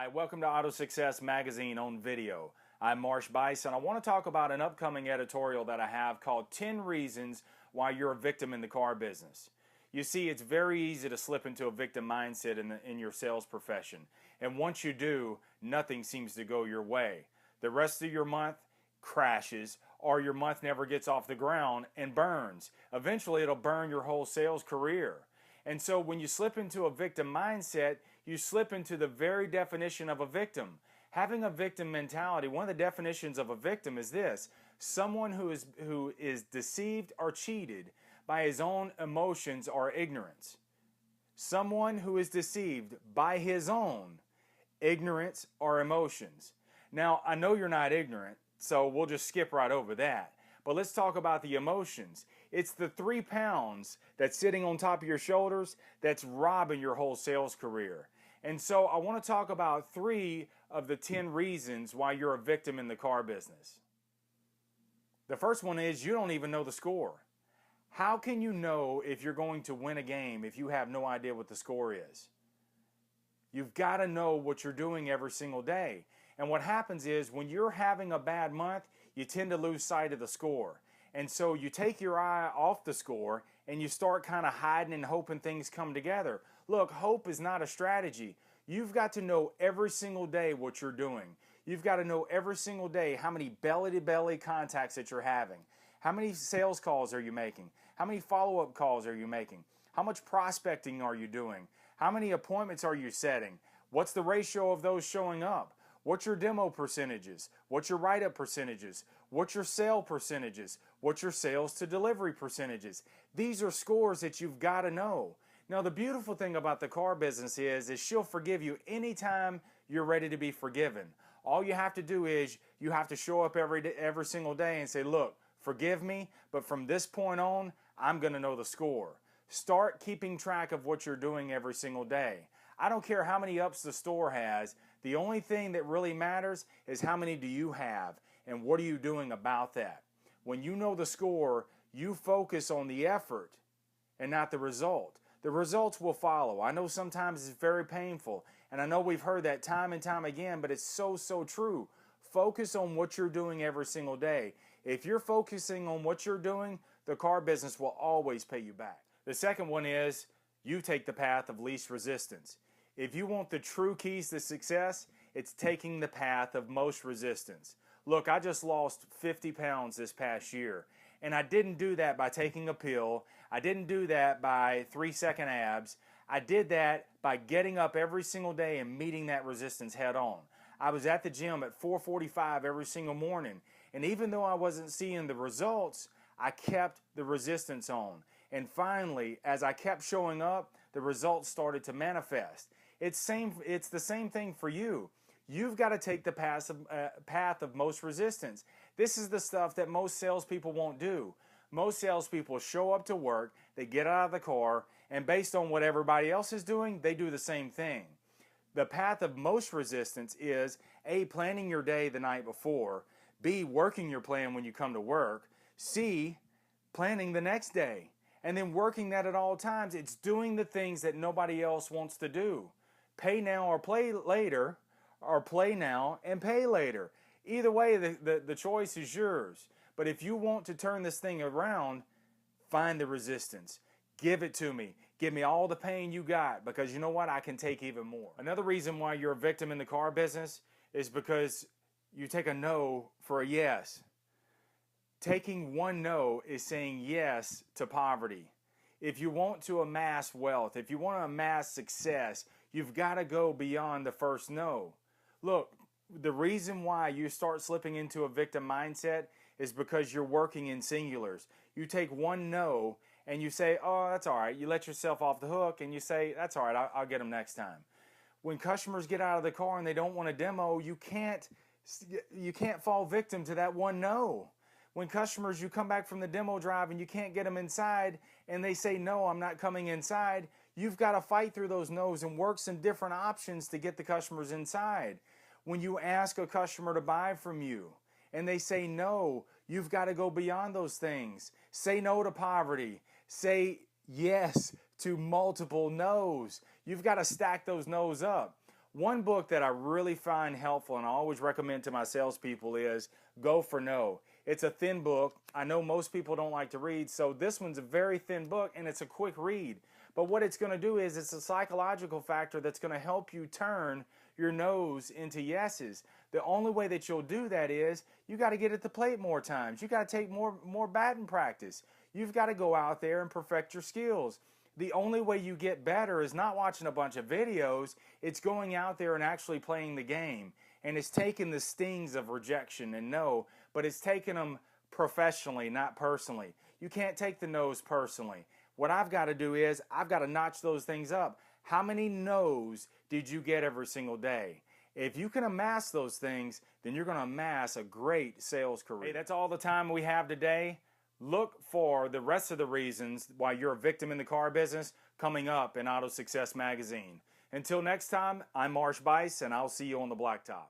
Hi, welcome to AutoSuccess Magazine on video. I'm Marsh Buice, and I want to talk about an upcoming editorial that I have called 10 Reasons Why You're a Victim in the Car Business. You see, it's very easy to slip into a victim mindset in your sales profession. And once you do, nothing seems to go your way. The rest of your month crashes, or your month never gets off the ground and burns. Eventually, it'll burn your whole sales career. And so when you slip into a victim mindset, you slip into the very definition of a victim. Having a victim mentality, one of the definitions of a victim is this: someone who is deceived or cheated by his own emotions or ignorance. Someone who is deceived by his own ignorance or emotions. Now, I know you're not ignorant, so we'll just skip right over that. But let's talk about the emotions. It's the 3 pounds that's sitting on top of your shoulders that's robbing your whole sales career. And so I want to talk about 3 of the 10 reasons why you're a victim in the car business. The first one is you don't even know the score. How can you know if you're going to win a game if you have no idea what the score is? You've got to know what you're doing every single day. And what happens is when you're having a bad month, you tend to lose sight of the score. And so you take your eye off the score and you start kind of hiding and hoping things come together. Look, hope is not a strategy. You've got to know every single day what you're doing. You've got to know every single day how many belly-to-belly contacts that you're having. How many sales calls are you making? How many follow-up calls are you making? How much prospecting are you doing? How many appointments are you setting? What's the ratio of those showing up? What's your demo percentages? What's your write-up percentages? What's your sale percentages? What's your sales to delivery percentages? These are scores that you've got to know. Now, the beautiful thing about the car business is she'll forgive you anytime you're ready to be forgiven. All you have to do is you have to show up every single day and say, look, forgive me, but from this point on, I'm going to know the score. Start keeping track of what you're doing every single day. I don't care how many ups the store has. The only thing that really matters is how many do you have and what are you doing about that. When you know the score, you focus on the effort and not the result. The results will follow. I know sometimes it's very painful, and I know we've heard that time and time again, but it's so true. Focus on what you're doing every single day. If you're focusing on what you're doing, the car business will always pay you back. The second one is you take the path of least resistance. If you want the true keys to success, it's taking the path of most resistance. Look, I just lost 50 pounds this past year, and I didn't do that by taking a pill. I didn't do that by 3-second abs. I did that by getting up every single day and meeting that resistance head on. I was at the gym at 4:45 every single morning, and even though I wasn't seeing the results, I kept the resistance on. And finally, as I kept showing up, the results started to manifest. It's the same thing for you. You've got to take the path of most resistance. This is the stuff that most salespeople won't do. Most salespeople show up to work, they get out of the car, and based on what everybody else is doing, they do the same thing. The path of most resistance is A, planning your day the night before, B, working your plan when you come to work, C, planning the next day, and then working that at all times. It's doing the things that nobody else wants to do. Pay now or play later, or play now and pay later. Either way, the choice is yours. But if you want to turn this thing around, find the resistance. Give it to me. Give me all the pain you got, because you know what? I can take even more. Another reason why you're a victim in the car business is because you take a no for a yes. Taking one no is saying yes to poverty. If you want to amass wealth, if you want to amass success, you've got to go beyond the first no. Look, the reason why you start slipping into a victim mindset is because you're working in singulars. You take one no and you say, oh, that's all right. You let yourself off the hook and you say, that's all right, I'll get them next time. When customers get out of the car and they don't want a demo, you can't fall victim to that one no. When customers, you come back from the demo drive and you can't get them inside and they say, no, I'm not coming inside, you've got to fight through those no's and work some different options to get the customers inside. When you ask a customer to buy from you and they say no, you've got to go beyond those things. Say no to poverty. Say yes to multiple no's. You've got to stack those no's up. One book that I really find helpful and I always recommend to my salespeople is Go for No. It's a thin book. I know most people don't like to read, so this one's a very thin book and it's a quick read. But what it's going to do is it's a psychological factor that's going to help you turn your no's into yeses. The only way that you'll do that is you got to get at the plate more times. You got to take more batting practice. You've got to go out there and perfect your skills. The only way you get better is not watching a bunch of videos, it's going out there and actually playing the game. And it's taking the stings of rejection and no, but it's taking them professionally, not personally. You can't take the no's personally. What I've got to do is I've got to notch those things up. How many no's did you get every single day? If you can amass those things, then you're going to amass a great sales career. Hey, that's all the time we have today. Look for the rest of the reasons why you're a victim in the car business coming up in AutoSuccess Magazine. Until next time, I'm Marsh Buice, and I'll see you on the blacktop.